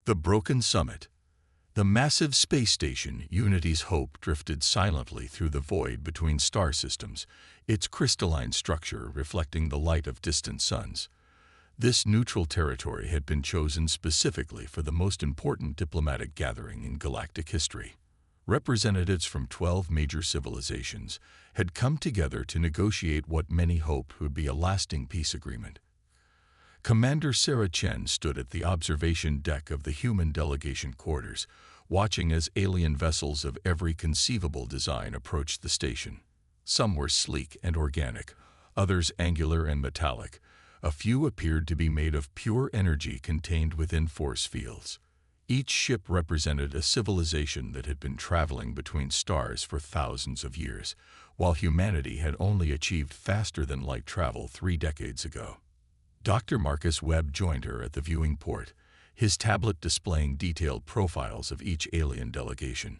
The Broken Summit. The massive space station Unity's Hope drifted silently through the void between star systems, its crystalline structure reflecting the light of distant suns. This neutral territory had been chosen specifically for the most important diplomatic gathering in galactic history. Representatives from 12 major civilizations had come together to negotiate what many hoped would be a lasting peace agreement. Commander Sarah Chen stood at the observation deck of the human delegation quarters, watching as alien vessels of every conceivable design approached the station. Some were sleek and organic, others angular and metallic. A few appeared to be made of pure energy contained within force fields. Each ship represented a civilization that had been traveling between stars for thousands of years, while humanity had only achieved faster-than-light travel 3 decades ago. Dr. Marcus Webb joined her at the viewing port, his tablet displaying detailed profiles of each alien delegation.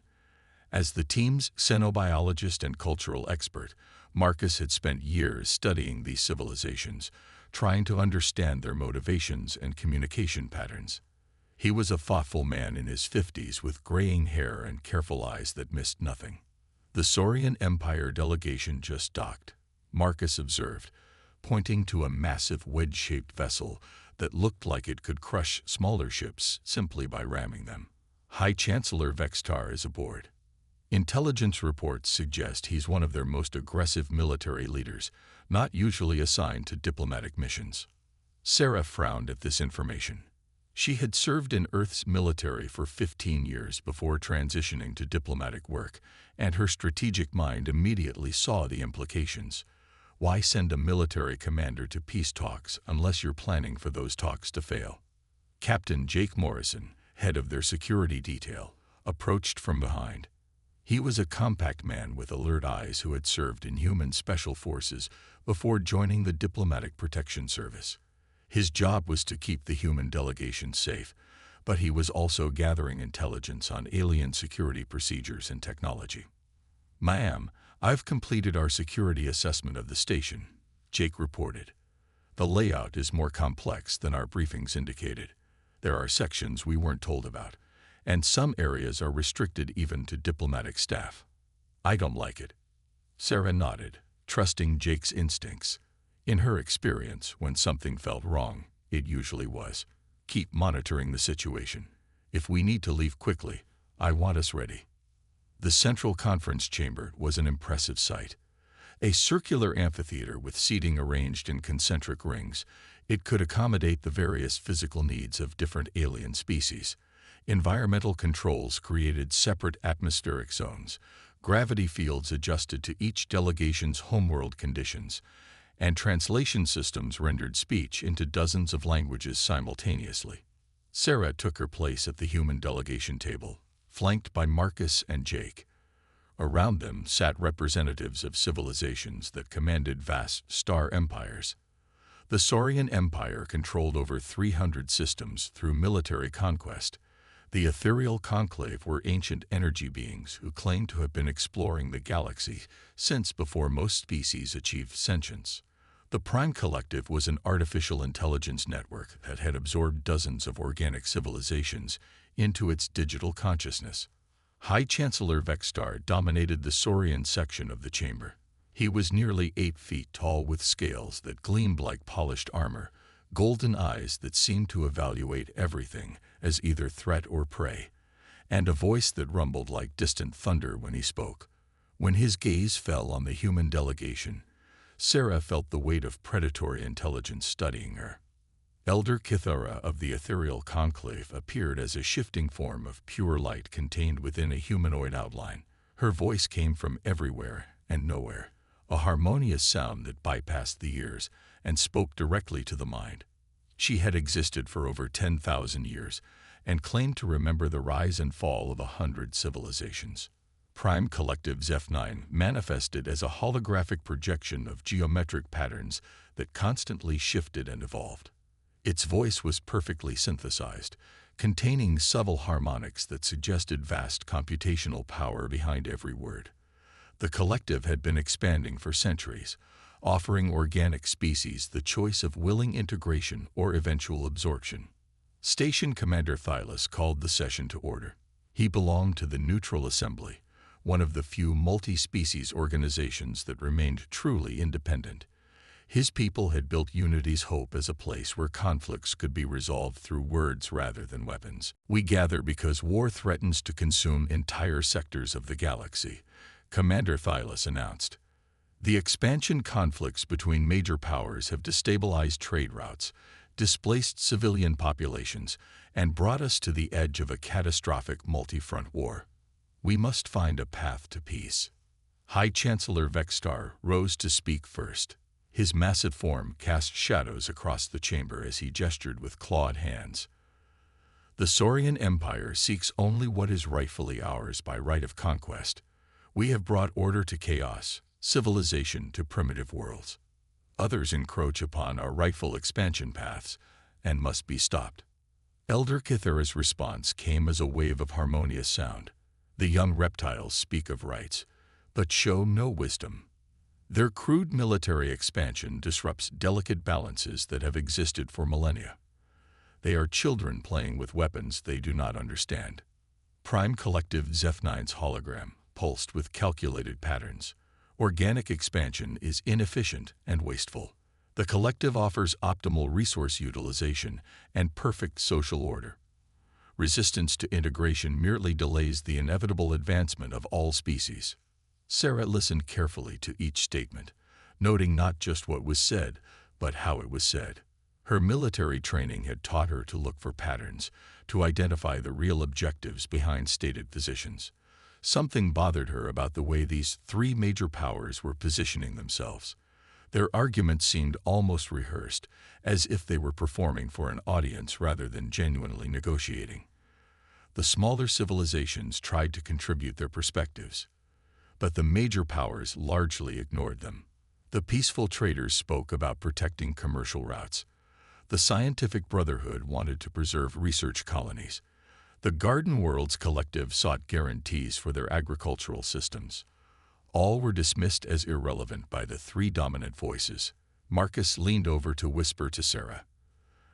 As the team's xenobiologist and cultural expert, Marcus had spent years studying these civilizations, trying to understand their motivations and communication patterns. He was a thoughtful man in his 50s with graying hair and careful eyes that missed nothing. The Saurian Empire delegation just docked, Marcus observed, pointing to a massive wedge-shaped vessel that looked like it could crush smaller ships simply by ramming them. High Chancellor Vextar is aboard. Intelligence reports suggest he's one of their most aggressive military leaders, not usually assigned to diplomatic missions. Sarah frowned at this information. She had served in Earth's military for 15 years before transitioning to diplomatic work, and her strategic mind immediately saw the implications. Why send a military commander to peace talks unless you're planning for those talks to fail? Captain Jake Morrison, head of their security detail, approached from behind. He was a compact man with alert eyes who had served in human special forces before joining the Diplomatic Protection Service. His job was to keep the human delegation safe, but he was also gathering intelligence on alien security procedures and technology. "Ma'am, I've completed our security assessment of the station," Jake reported. "The layout is more complex than our briefings indicated. There are sections we weren't told about, and some areas are restricted even to diplomatic staff." "I don't like it." Sarah nodded, trusting Jake's instincts. In her experience, when something felt wrong, it usually was. "Keep monitoring the situation. If we need to leave quickly, I want us ready." The central conference chamber was an impressive sight. A circular amphitheater with seating arranged in concentric rings, it could accommodate the various physical needs of different alien species. Environmental controls created separate atmospheric zones, gravity fields adjusted to each delegation's homeworld conditions, and translation systems rendered speech into dozens of languages simultaneously. Sarah took her place at the human delegation table, flanked by Marcus and Jake. Around them sat representatives of civilizations that commanded vast star empires. The Saurian Empire controlled over 300 systems through military conquest. The Ethereal Conclave were ancient energy beings who claimed to have been exploring the galaxy since before most species achieved sentience. The Prime Collective was an artificial intelligence network that had absorbed dozens of organic civilizations into its digital consciousness. High Chancellor Vextar dominated the Saurian section of the chamber. He was nearly 8 feet tall with scales that gleamed like polished armor, golden eyes that seemed to evaluate everything as either threat or prey, and a voice that rumbled like distant thunder when he spoke. When his gaze fell on the human delegation, Sarah felt the weight of predatory intelligence studying her. Elder Kithara of the Ethereal Conclave appeared as a shifting form of pure light contained within a humanoid outline. Her voice came from everywhere and nowhere, a harmonious sound that bypassed the ears and spoke directly to the mind. She had existed for over 10,000 years and claimed to remember the rise and fall of 100 civilizations. Prime Collective's F9 manifested as a holographic projection of geometric patterns that constantly shifted and evolved. Its voice was perfectly synthesized, containing subtle harmonics that suggested vast computational power behind every word. The collective had been expanding for centuries, offering organic species the choice of willing integration or eventual absorption. Station Commander Thylas called the session to order. He belonged to the Neutral Assembly, one of the few multi-species organizations that remained truly independent. His people had built Unity's hope as a place where conflicts could be resolved through words rather than weapons. "We gather because war threatens to consume entire sectors of the galaxy," Commander Thylas announced. "The expansion conflicts between major powers have destabilized trade routes, displaced civilian populations, and brought us to the edge of a catastrophic multi-front war. We must find a path to peace." High Chancellor Vextar rose to speak first. His massive form cast shadows across the chamber as he gestured with clawed hands. "The Saurian Empire seeks only what is rightfully ours by right of conquest. We have brought order to chaos, civilization to primitive worlds. Others encroach upon our rightful expansion paths and must be stopped." Elder Kithara's response came as a wave of harmonious sound. "The young reptiles speak of rights, but show no wisdom. Their crude military expansion disrupts delicate balances that have existed for millennia. They are children playing with weapons they do not understand." Prime Collective Zeph9's hologram pulsed with calculated patterns. "Organic expansion is inefficient and wasteful. The collective offers optimal resource utilization and perfect social order. Resistance to integration merely delays the inevitable advancement of all species." Sarah listened carefully to each statement, noting not just what was said, but how it was said. Her military training had taught her to look for patterns, to identify the real objectives behind stated positions. Something bothered her about the way these three major powers were positioning themselves. Their arguments seemed almost rehearsed, as if they were performing for an audience rather than genuinely negotiating. The smaller civilizations tried to contribute their perspectives, but the major powers largely ignored them. The peaceful traders spoke about protecting commercial routes. The Scientific Brotherhood wanted to preserve research colonies. The Garden Worlds Collective sought guarantees for their agricultural systems. All were dismissed as irrelevant by the three dominant voices. Marcus leaned over to whisper to Sarah,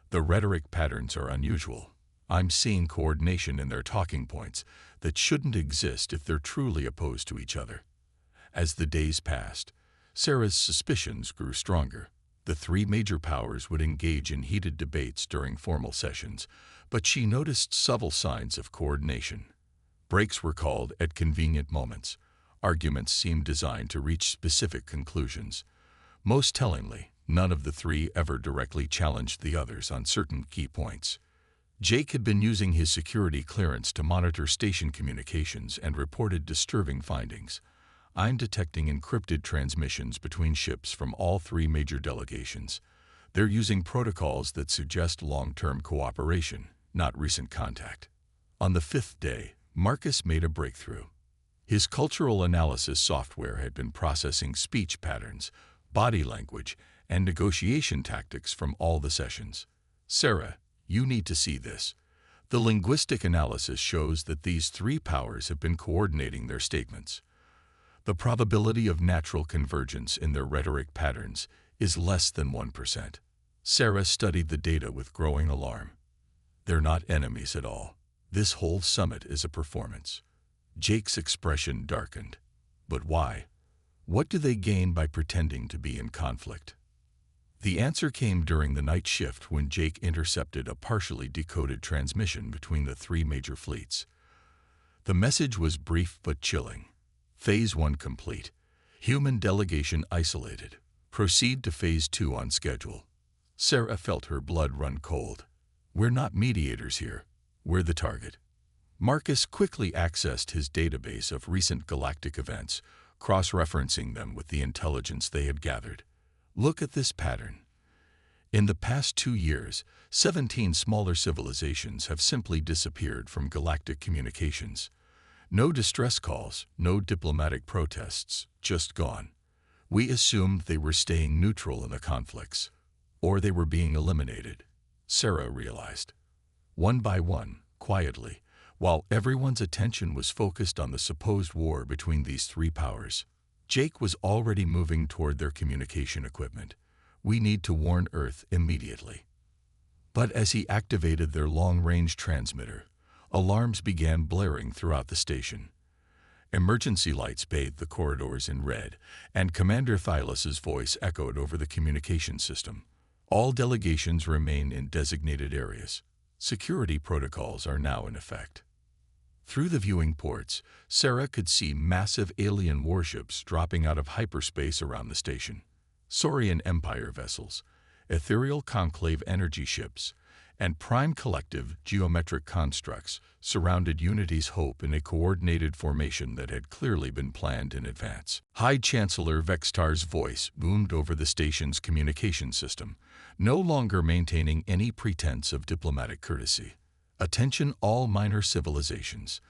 "The rhetoric patterns are unusual. I'm seeing coordination in their talking points that shouldn't exist if they're truly opposed to each other." As the days passed, Sarah's suspicions grew stronger. The three major powers would engage in heated debates during formal sessions, but she noticed subtle signs of coordination. Breaks were called at convenient moments. Arguments seemed designed to reach specific conclusions. Most tellingly, none of the three ever directly challenged the others on certain key points. Jake had been using his security clearance to monitor station communications and reported disturbing findings. "I'm detecting encrypted transmissions between ships from all three major delegations. They're using protocols that suggest long-term cooperation, not recent contact." On the fifth day, Marcus made a breakthrough. His cultural analysis software had been processing speech patterns, body language, and negotiation tactics from all the sessions. "Sarah, you need to see this. The linguistic analysis shows that these three powers have been coordinating their statements. The probability of natural convergence in their rhetoric patterns is less than 1%. Sarah studied the data with growing alarm. "They're not enemies at all. This whole summit is a performance." Jake's expression darkened. "But why? What do they gain by pretending to be in conflict?" The answer came during the night shift when Jake intercepted a partially decoded transmission between the three major fleets. The message was brief but chilling. Phase 1 complete. Human delegation isolated. Proceed to Phase 2 on schedule. Sarah felt her blood run cold. "We're not mediators here. We're the target." Marcus quickly accessed his database of recent galactic events, cross-referencing them with the intelligence they had gathered. "Look at this pattern. In the past 2 years, 17 smaller civilizations have simply disappeared from galactic communications. No distress calls, no diplomatic protests, just gone. We assumed they were staying neutral in the conflicts, or they were being eliminated," Sarah realized. One by one, quietly, while everyone's attention was focused on the supposed war between these three powers, Jake was already moving toward their communication equipment. "We need to warn Earth immediately." But as he activated their long-range transmitter, alarms began blaring throughout the station. Emergency lights bathed the corridors in red, and Commander Thylus's voice echoed over the communication system. All delegations remain in designated areas. Security protocols are now in effect. Through the viewing ports, Sarah could see massive alien warships dropping out of hyperspace around the station. Saurian Empire vessels, ethereal conclave energy ships, and prime collective geometric constructs surrounded Unity's Hope in a coordinated formation that had clearly been planned in advance. High Chancellor Vextar's voice boomed over the station's communication system, no longer maintaining any pretense of diplomatic courtesy. Attention all minor civilizations.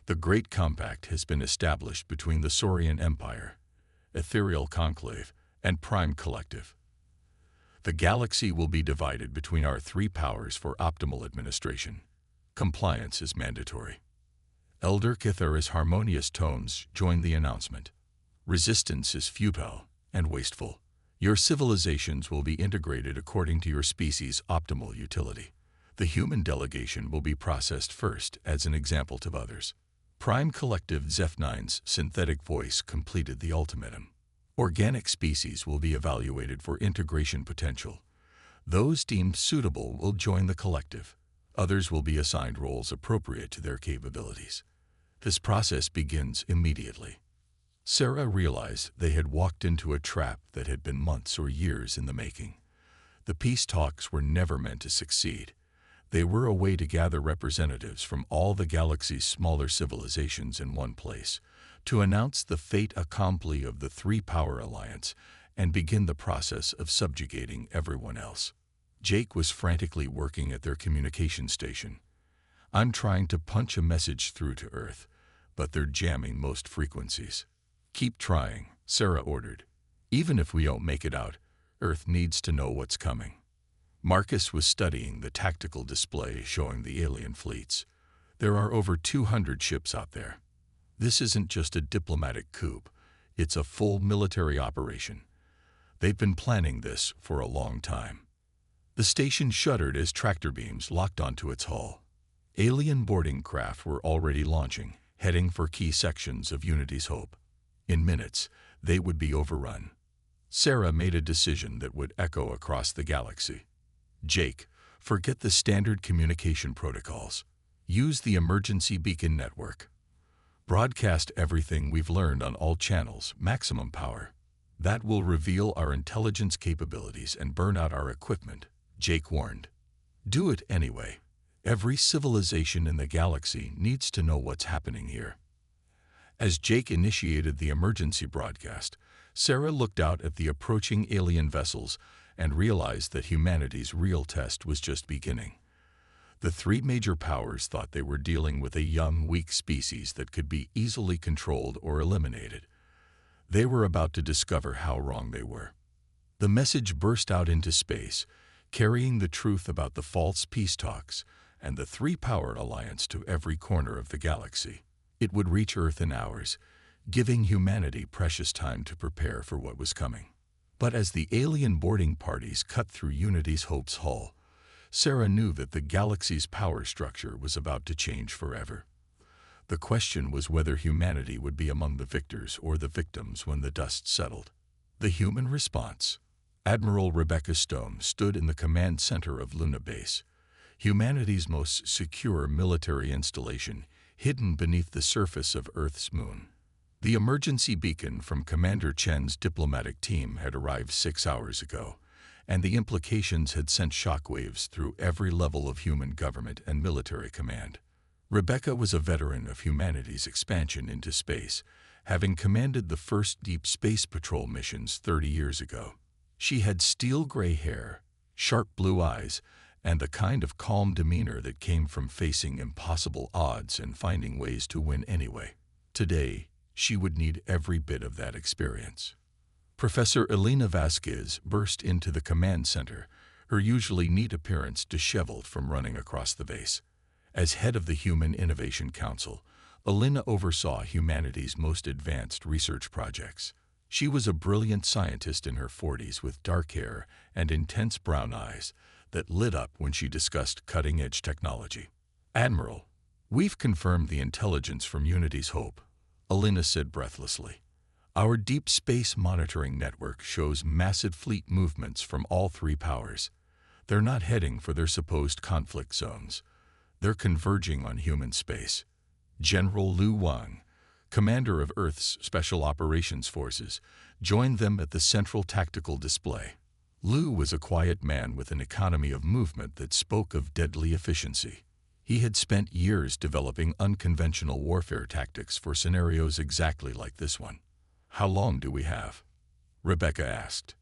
The Great Compact has been established between the Saurian Empire, Ethereal Conclave, and Prime Collective. The galaxy will be divided between our three powers for optimal administration. Compliance is mandatory. Elder Kithar's harmonious tones joined the announcement. Resistance is futile and wasteful. Your civilizations will be integrated according to your species' optimal utility. The human delegation will be processed first as an example to others. Prime Collective Zeph9's synthetic voice completed the ultimatum. Organic species will be evaluated for integration potential. Those deemed suitable will join the collective. Others will be assigned roles appropriate to their capabilities. This process begins immediately. Sarah realized they had walked into a trap that had been months or years in the making. The peace talks were never meant to succeed. They were a way to gather representatives from all the galaxy's smaller civilizations in one place, to announce the fait accompli of the three-power alliance and begin the process of subjugating everyone else. Jake was frantically working at their communication station. I'm trying to punch a message through to Earth, but they're jamming most frequencies. Keep trying, Sarah ordered. Even if we don't make it out, Earth needs to know what's coming. Marcus was studying the tactical display showing the alien fleets. There are over 200 ships out there. This isn't just a diplomatic coup, it's a full military operation. They've been planning this for a long time. The station shuddered as tractor beams locked onto its hull. Alien boarding craft were already launching, heading for key sections of Unity's Hope. In minutes, they would be overrun. Sarah made a decision that would echo across the galaxy. Jake, forget the standard communication protocols. Use the emergency beacon network. Broadcast everything we've learned on all channels, maximum power. That will reveal our intelligence capabilities and burn out our equipment, Jake warned. Do it anyway. Every civilization in the galaxy needs to know what's happening here. As Jake initiated the emergency broadcast, Sarah looked out at the approaching alien vessels and realized that humanity's real test was just beginning. The three major powers thought they were dealing with a young, weak species that could be easily controlled or eliminated. They were about to discover how wrong they were. The message burst out into space, carrying the truth about the false peace talks and the three-power alliance to every corner of the galaxy. It would reach Earth in hours, giving humanity precious time to prepare for what was coming. But as the alien boarding parties cut through Unity's Hope's hull, Sarah knew that the galaxy's power structure was about to change forever. The question was whether humanity would be among the victors or the victims when the dust settled. The human response. Admiral Rebecca Stone stood in the command center of Luna Base, humanity's most secure military installation, hidden beneath the surface of Earth's moon. The emergency beacon from Commander Chen's diplomatic team had arrived 6 hours ago, and the implications had sent shockwaves through every level of human government and military command. Rebecca was a veteran of humanity's expansion into space, having commanded the first deep space patrol missions 30 years ago. She had steel-gray hair, sharp blue eyes, and the kind of calm demeanor that came from facing impossible odds and finding ways to win anyway. Today, she would need every bit of that experience. Professor Elena Vasquez burst into the command center, her usually neat appearance disheveled from running across the base. As head of the Human Innovation Council, Elena oversaw humanity's most advanced research projects. She was a brilliant scientist in her 40s with dark hair and intense brown eyes, that lit up when she discussed cutting-edge technology. "Admiral, we've confirmed the intelligence from Unity's Hope," Alina said breathlessly. "Our deep space monitoring network shows massive fleet movements from all three powers. They're not heading for their supposed conflict zones. They're converging on human space." General Lu Wang, commander of Earth's Special Operations Forces, joined them at the central tactical display. Lu was a quiet man with an economy of movement that spoke of deadly efficiency. He had spent years developing unconventional warfare tactics for scenarios exactly like this one. "How long do we have?" Rebecca asked.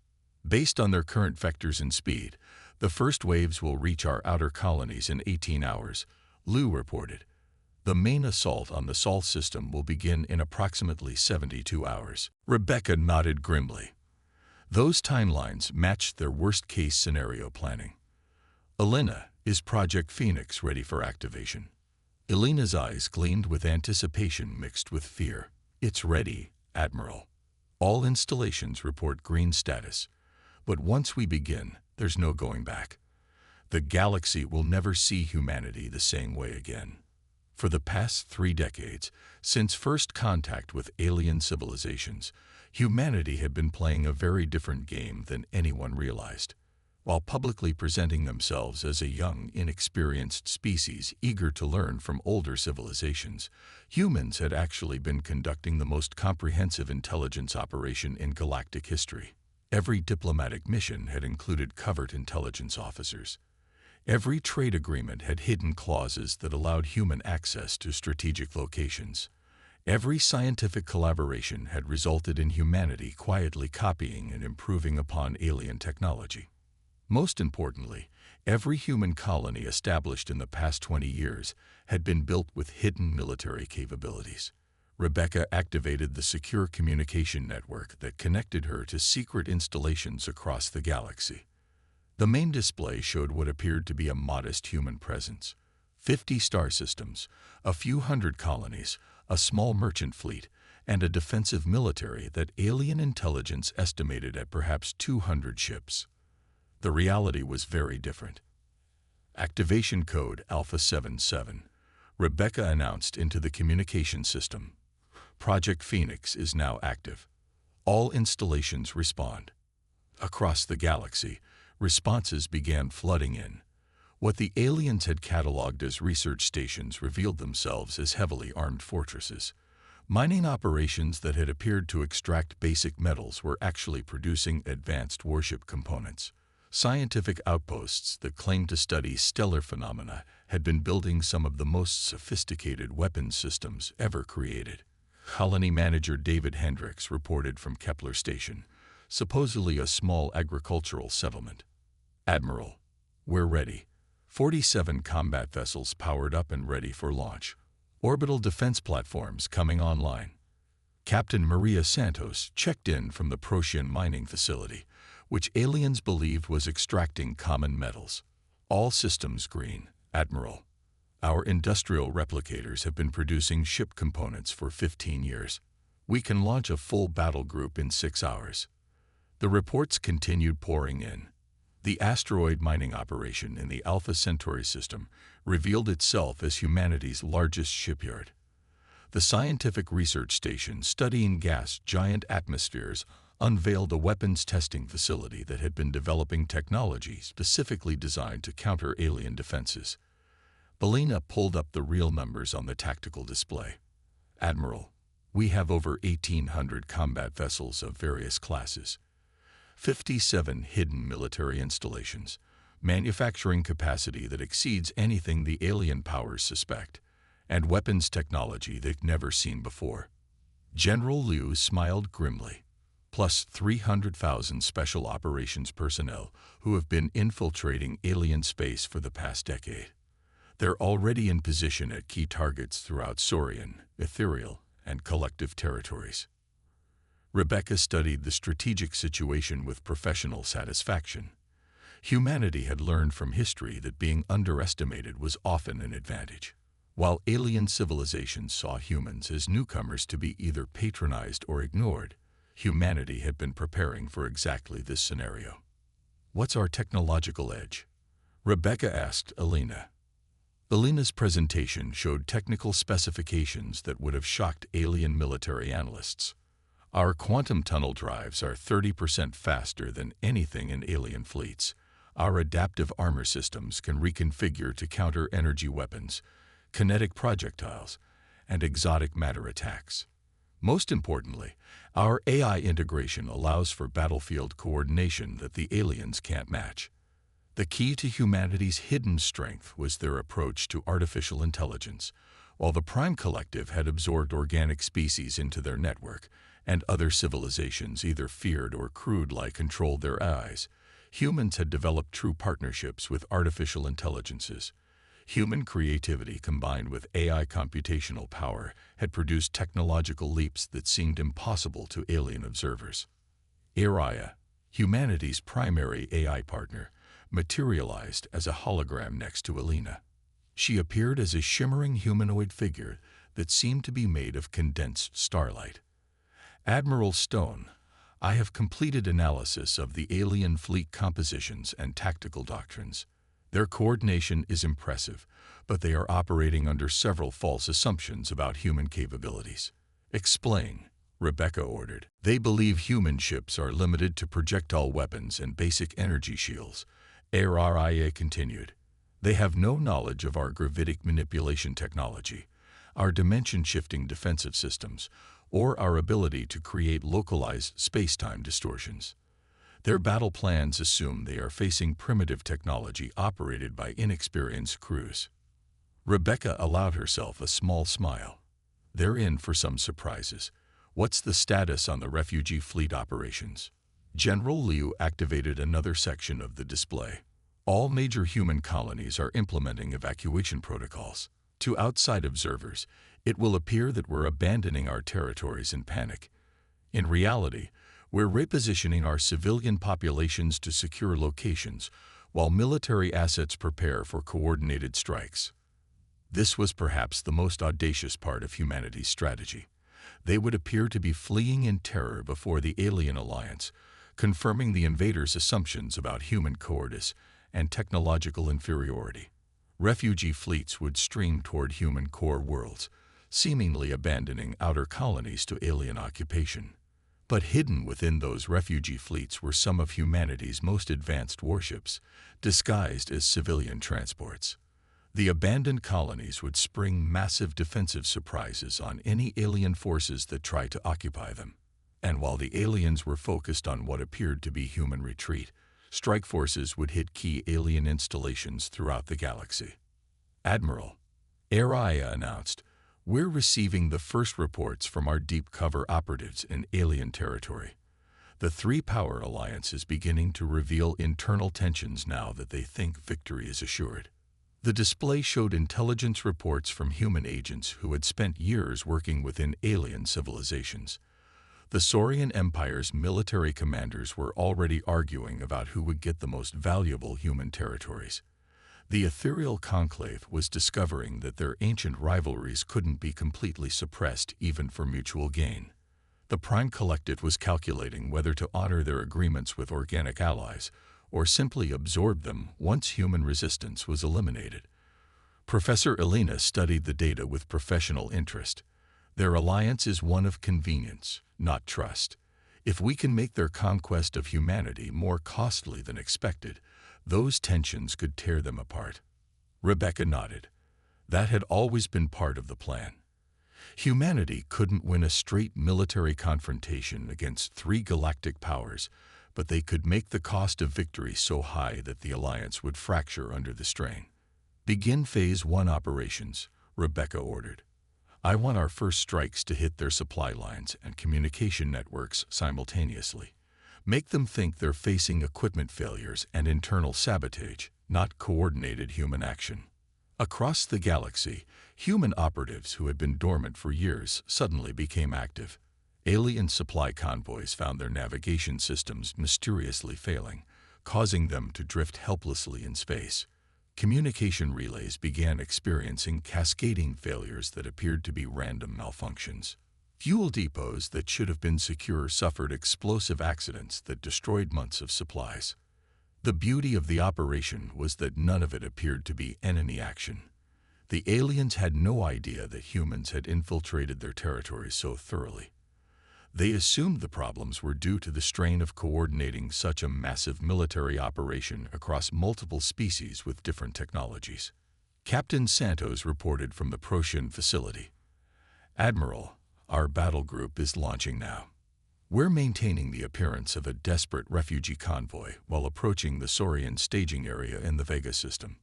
"Based on their current vectors and speed, the first waves will reach our outer colonies in 18 hours, Lu reported. "The main assault on the Sol system will begin in approximately 72 hours. Rebecca nodded grimly. Those timelines matched their worst-case scenario planning. "Alina, is Project Phoenix ready for activation?" Elena's eyes gleamed with anticipation mixed with fear. "It's ready, Admiral. All installations report green status. But once we begin, there's no going back. The galaxy will never see humanity the same way again." For the past 3 decades, since first contact with alien civilizations, humanity had been playing a very different game than anyone realized. While publicly presenting themselves as a young, inexperienced species eager to learn from older civilizations, humans had actually been conducting the most comprehensive intelligence operation in galactic history. Every diplomatic mission had included covert intelligence officers. Every trade agreement had hidden clauses that allowed human access to strategic locations. Every scientific collaboration had resulted in humanity quietly copying and improving upon alien technology. Most importantly, every human colony established in the past 20 years had been built with hidden military capabilities. Rebecca activated the secure communication network that connected her to secret installations across the galaxy. The main display showed what appeared to be a modest human presence: 50 star systems, a few hundred colonies, a small merchant fleet, and a defensive military that alien intelligence estimated at perhaps 200 ships. The reality was very different. "Activation code Alpha 77. Rebecca announced into the communication system. "Project Phoenix is now active. All installations respond." Across the galaxy, responses began flooding in. What the aliens had cataloged as research stations revealed themselves as heavily armed fortresses. Mining operations that had appeared to extract basic metals were actually producing advanced warship components. Scientific outposts that claimed to study stellar phenomena had been building some of the most sophisticated weapons systems ever created. Colony manager David Hendricks reported from Kepler Station, supposedly a small agricultural settlement. "Admiral, we're ready. 47 combat vessels powered up and ready for launch. Orbital defense platforms coming online." Captain Maria Santos checked in from the Procyon mining facility, which aliens believed was extracting common metals. "All systems green, Admiral. Our industrial replicators have been producing ship components for 15 years. We can launch a full battle group in 6 hours." The reports continued pouring in. The asteroid mining operation in the Alpha Centauri system revealed itself as humanity's largest shipyard. The scientific research station studying gas giant atmospheres unveiled a weapons testing facility that had been developing technology specifically designed to counter alien defenses. Belina pulled up the real numbers on the tactical display. "Admiral, we have over 1,800 combat vessels of various classes. 57 hidden military installations, manufacturing capacity that exceeds anything the alien powers suspect, and weapons technology they've never seen before." General Liu smiled grimly. "Plus 300,000 special operations personnel who have been infiltrating alien space for the past decade. They're already in position at key targets throughout Saurian, ethereal, and collective territories." Rebecca studied the strategic situation with professional satisfaction. Humanity had learned from history that being underestimated was often an advantage. While alien civilizations saw humans as newcomers to be either patronized or ignored, humanity had been preparing for exactly this scenario. "What's our technological edge?" Rebecca asked Elena. Elena's presentation showed technical specifications that would have shocked alien military analysts. Our quantum tunnel drives are 30% faster than anything in alien fleets. Our adaptive armor systems can reconfigure to counter energy weapons, kinetic projectiles, and exotic matter attacks. Most importantly, our AI integration allows for battlefield coordination that the aliens can't match. The key to humanity's hidden strength was their approach to artificial intelligence. While the Prime Collective had absorbed organic species into their network, and other civilizations either feared or crude-like controlled their eyes, humans had developed true partnerships with artificial intelligences. Human creativity combined with AI computational power had produced technological leaps that seemed impossible to alien observers. Araya, humanity's primary AI partner, materialized as a hologram next to Elena. She appeared as a shimmering humanoid figure that seemed to be made of condensed starlight. Admiral Stone, I have completed analysis of the alien fleet compositions and tactical doctrines. Their coordination is impressive, but they are operating under several false assumptions about human capabilities. Explain, Rebecca ordered. They believe human ships are limited to projectile weapons and basic energy shields. Araya continued. They have no knowledge of our gravitic manipulation technology, our dimension-shifting defensive systems, or our ability to create localized space-time distortions. Their battle plans assume they are facing primitive technology operated by inexperienced crews. Rebecca allowed herself a small smile. They're in for some surprises. What's the status on the refugee fleet operations? General Liu activated another section of the display. All major human colonies are implementing evacuation protocols. To outside observers, it will appear that we're abandoning our territories in panic. In reality, we're repositioning our civilian populations to secure locations, while military assets prepare for coordinated strikes. This was perhaps the most audacious part of humanity's strategy. They would appear to be fleeing in terror before the alien alliance, confirming the invaders' assumptions about human cowardice and technological inferiority. Refugee fleets would stream toward human core worlds, seemingly abandoning outer colonies to alien occupation. But hidden within those refugee fleets were some of humanity's most advanced warships, disguised as civilian transports. The abandoned colonies would spring massive defensive surprises on any alien forces that tried to occupy them. And while the aliens were focused on what appeared to be human retreat, strike forces would hit key alien installations throughout the galaxy. Admiral, Araya announced, we're receiving the first reports from our deep cover operatives in alien territory. The three-power alliance is beginning to reveal internal tensions now that they think victory is assured. The display showed intelligence reports from human agents who had spent years working within alien civilizations. The Saurian Empire's military commanders were already arguing about who would get the most valuable human territories. The ethereal conclave was discovering that their ancient rivalries couldn't be completely suppressed even for mutual gain. The Prime Collective was calculating whether to honor their agreements with organic allies or simply absorb them once human resistance was eliminated. Professor Elena studied the data with professional interest. Their alliance is one of convenience, not trust. If we can make their conquest of humanity more costly than expected, those tensions could tear them apart. Rebecca nodded. That had always been part of the plan. Humanity couldn't win a straight military confrontation against three galactic powers, but they could make the cost of victory so high that the alliance would fracture under the strain. Begin Phase 1 operations, Rebecca ordered. I want our first strikes to hit their supply lines and communication networks simultaneously. Make them think they're facing equipment failures and internal sabotage, not coordinated human action. Across the galaxy, human operatives who had been dormant for years suddenly became active. Alien supply convoys found their navigation systems mysteriously failing, causing them to drift helplessly in space. Communication relays began experiencing cascading failures that appeared to be random malfunctions. Fuel depots that should have been secure suffered explosive accidents that destroyed months of supplies. The beauty of the operation was that none of it appeared to be enemy action. The aliens had no idea that humans had infiltrated their territories so thoroughly. They assumed the problems were due to the strain of coordinating such a massive military operation across multiple species with different technologies. Captain Santos reported from the Procyon facility. "Admiral, our battle group is launching now. We're maintaining the appearance of a desperate refugee convoy while approaching the Saurian staging area in the Vega system."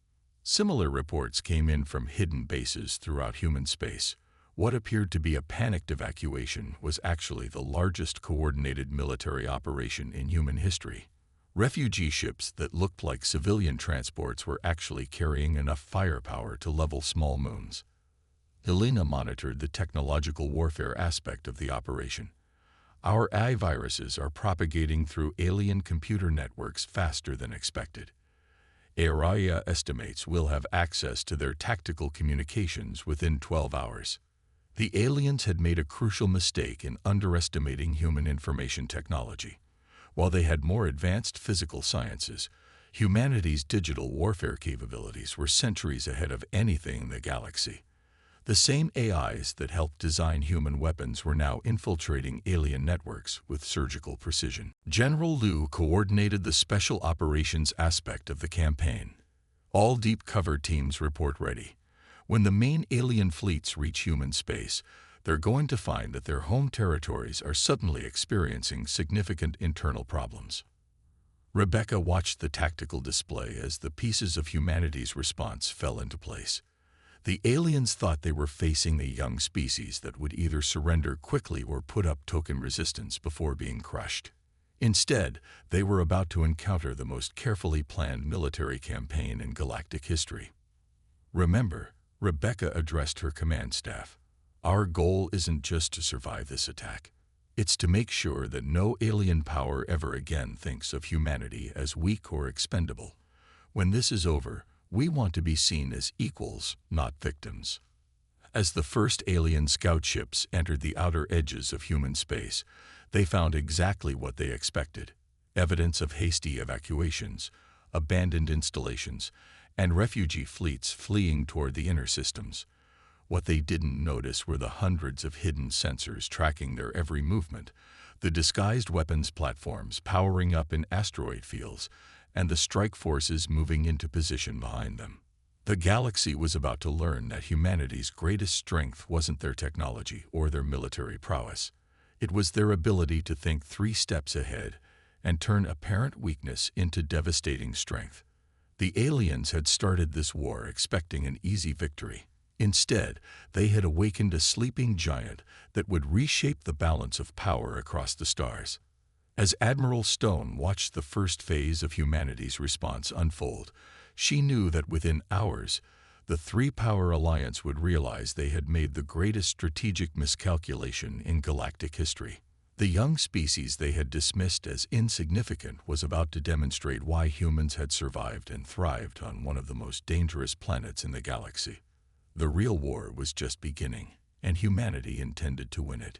Similar reports came in from hidden bases throughout human space. What appeared to be a panicked evacuation was actually the largest coordinated military operation in human history. Refugee ships that looked like civilian transports were actually carrying enough firepower to level small moons. Helena monitored the technological warfare aspect of the operation. "Our AI viruses are propagating through alien computer networks faster than expected. Araya estimates we'll have access to their tactical communications within 12 hours. The aliens had made a crucial mistake in underestimating human information technology. While they had more advanced physical sciences, humanity's digital warfare capabilities were centuries ahead of anything in the galaxy. The same AIs that helped design human weapons were now infiltrating alien networks with surgical precision." General Liu coordinated the special operations aspect of the campaign. "All deep cover teams report ready. When the main alien fleets reach human space, they're going to find that their home territories are suddenly experiencing significant internal problems." Rebecca watched the tactical display as the pieces of humanity's response fell into place. The aliens thought they were facing a young species that would either surrender quickly or put up token resistance before being crushed. Instead, they were about to encounter the most carefully planned military campaign in galactic history. "Remember," Rebecca addressed her command staff, "our goal isn't just to survive this attack. It's to make sure that no alien power ever again thinks of humanity as weak or expendable. When this is over, we want to be seen as equals, not victims." As the first alien scout ships entered the outer edges of human space, they found exactly what they expected: evidence of hasty evacuations, abandoned installations, and refugee fleets fleeing toward the inner systems. What they didn't notice were the hundreds of hidden sensors tracking their every movement, the disguised weapons platforms powering up in asteroid fields, and the strike forces moving into position behind them. The galaxy was about to learn that humanity's greatest strength wasn't their technology or their military prowess. It was their ability to think 3 steps ahead and turn apparent weakness into devastating strength. The aliens had started this war expecting an easy victory. Instead, they had awakened a sleeping giant that would reshape the balance of power across the stars. As Admiral Stone watched the first phase of humanity's response unfold, she knew that within hours, the 3-power alliance would realize they had made the greatest strategic miscalculation in galactic history. The young species they had dismissed as insignificant was about to demonstrate why humans had survived and thrived on one of the most dangerous planets in the galaxy. The real war was just beginning, and humanity intended to win it.